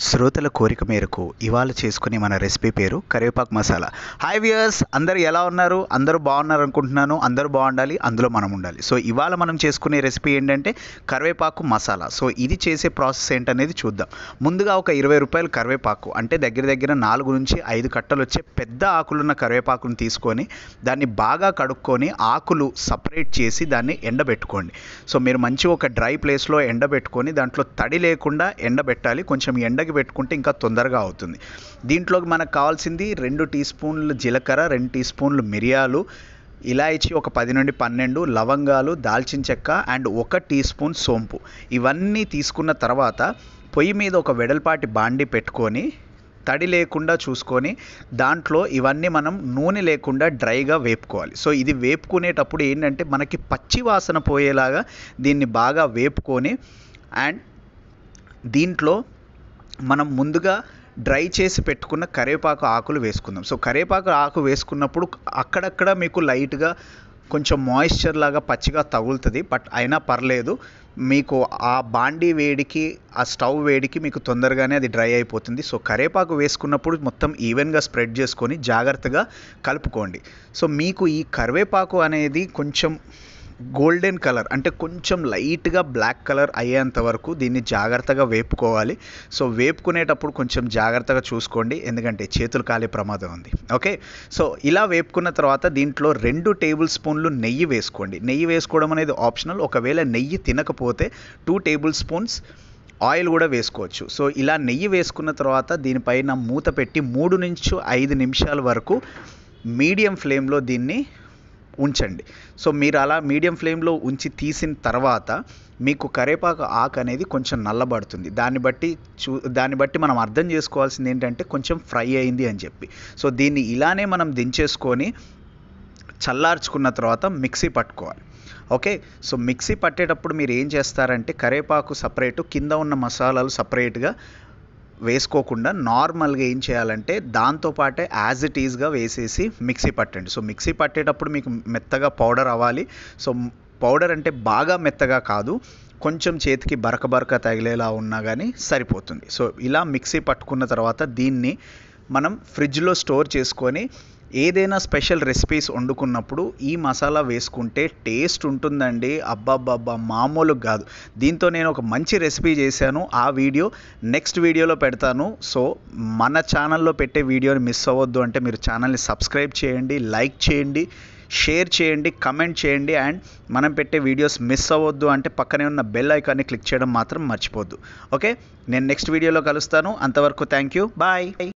శ్రోతల కోరిక మేరకు ఇవాళ చేసుకునే మన రెసిపీ పేరు కరివేపాకు మసాలా. హాయ్ వ్యూయర్స్, అందరూ ఎలా ఉన్నారు? అందరూ బాగున్నారు అనుకుంటున్నాను. అందరూ బాగుండాలి, అందులో మనం ఉండాలి. సో ఇవాళ మనం చేసుకునే రెసిపీ ఏంటంటే కరివేపాకు మసాలా. సో ఇది చేసే ప్రాసెస్ ఏంటనేది చూద్దాం. ముందుగా ఒక 20 రూపాయలు కరివేపాకు, అంటే దగ్గర దగ్గర 4 నుంచి 5 కట్టలు వచ్చే పెద్ద ఆకులున్న కరివేపాకును తీసుకొని దాన్ని బాగా కడుక్కొని ఆకులు సపరేట్ చేసి దాన్ని ఎండబెట్టుకోండి. సో మీరు మంచి ఒక డ్రై ప్లేస్లో ఎండబెట్టుకొని దాంట్లో తడి లేకుండా ఎండబెట్టాలి. కొంచెం ఎండకి పెట్టుకుంటే ఇంకా తొందరగా అవుతుంది. దీంట్లోకి మనకు కావాల్సింది 2 టీ స్పూన్లు జీలకర్ర, 2 టీ స్పూన్లు మిరియాలు, ఇలాయచీ ఒక 10 నుండి 12, లవంగాలు, దాల్చిన చెక్క అండ్ 1 టీ స్పూన్ సోంపు. ఇవన్నీ తీసుకున్న తర్వాత పొయ్యి మీద ఒక వెడల్పాటి బాండి పెట్టుకొని తడి లేకుండా చూసుకొని దాంట్లో ఇవన్నీ మనం నూనె లేకుండా డ్రైగా వేపుకోవాలి. సో ఇది వేపుకునేటప్పుడు ఏంటంటే మనకి పచ్చి వాసన పోయేలాగా దీన్ని బాగా వేపుకొని అండ్ దీంట్లో మనం ముందుగా డ్రై చేసి పెట్టుకున్న కరివేపాకు ఆకులు వేసుకుందాం. సో కరివేపాకు ఆకు వేసుకున్నప్పుడు అక్కడక్కడ మీకు లైట్గా కొంచెం మాయిశ్చర్ లాగా పచ్చిగా తగులుతుంది, బట్ అయినా పర్లేదు. మీకు ఆ బాండీ వేడికి, ఆ స్టవ్ వేడికి మీకు తొందరగానే అది డ్రై అయిపోతుంది. సో కరివేపాకు వేసుకున్నప్పుడు మొత్తం ఈవెన్గా స్ప్రెడ్ చేసుకొని జాగ్రత్తగా కలుపుకోండి. సో మీకు ఈ కరివేపాకు అనేది కొంచెం గోల్డెన్ కలర్, అంటే కొంచెం లైట్గా బ్లాక్ కలర్ అయ్యేంత వరకు దీన్ని జాగ్రత్తగా వేపుకోవాలి. సో వేపుకునేటప్పుడు కొంచెం జాగ్రత్తగా చూసుకోండి, ఎందుకంటే చేతులు కాలే ప్రమాదం ఉంది. ఓకే, సో ఇలా వేపుకున్న తర్వాత దీంట్లో 2 టేబుల్ స్పూన్లు నెయ్యి వేసుకోండి. నెయ్యి వేసుకోవడం అనేది ఆప్షనల్. ఒకవేళ నెయ్యి తినకపోతే 2 టేబుల్ స్పూన్స్ ఆయిల్ కూడా వేసుకోవచ్చు. సో ఇలా నెయ్యి వేసుకున్న తర్వాత దీనిపైన మూత పెట్టి 3 నుంచి 5 నిమిషాల వరకు మీడియం ఫ్లేమ్లో దీన్ని ఉంచండి. సో మీరు అలా మీడియం ఫ్లేమ్లో ఉంచి తీసిన తర్వాత మీకు కరివేపాకు ఆకు అనేది కొంచెం నల్లబడుతుంది. దాన్ని బట్టి మనం అర్థం చేసుకోవాల్సింది ఏంటంటే కొంచెం ఫ్రై అయింది అని చెప్పి. సో దీన్ని ఇలానే మనం దించేసుకొని చల్లార్చుకున్న తర్వాత మిక్సీ పట్టుకోవాలి. ఓకే, సో మిక్సీ పట్టేటప్పుడు మీరు ఏం చేస్తారంటే కరివేపాకు సపరేటు, కింద ఉన్న మసాలాలు సపరేట్గా వేసుకోకుండా నార్మల్గా ఏం చేయాలంటే దాంతోపాటే యాజ్ ఇట్ ఈజ్గా వేసేసి మిక్సీ పట్టండి. సో మిక్సీ పట్టేటప్పుడు మీకు మెత్తగా పౌడర్ అవ్వాలి. సో పౌడర్ అంటే బాగా మెత్తగా కాదు, కొంచెం చేతికి బరక తగిలేలా ఉన్నా కానీ సరిపోతుంది. సో ఇలా మిక్సీ పట్టుకున్న తర్వాత దీన్ని మనం ఫ్రిడ్జ్లో స్టోర్ చేసుకొని ఏదైనా స్పెషల్ రెసిపీస్ వండుకున్నప్పుడు ఈ మసాలా వేసుకుంటే టేస్ట్ ఉంటుందండి. అబ్బాబ్బాబ్బా, మామూలు కాదు. దీంతో నేను ఒక మంచి రెసిపీ చేశాను, ఆ వీడియో నెక్స్ట్ వీడియోలో పెడతాను. సో మన ఛానల్లో పెట్టే వీడియోని మిస్ అవ్వద్దు అంటే మీరు ఛానల్ని సబ్స్క్రైబ్ చేయండి, లైక్ చేయండి, షేర్ చేయండి, కమెంట్ చేయండి. అండ్ మనం పెట్టే వీడియోస్ మిస్ అవ్వద్దు అంటే పక్కనే ఉన్న బెల్ ఐకాన్ని క్లిక్ చేయడం మాత్రం మర్చిపోద్దు. ఓకే, నేను నెక్స్ట్ వీడియోలో కలుస్తాను. అంతవరకు థ్యాంక్ యూ, బాయ్.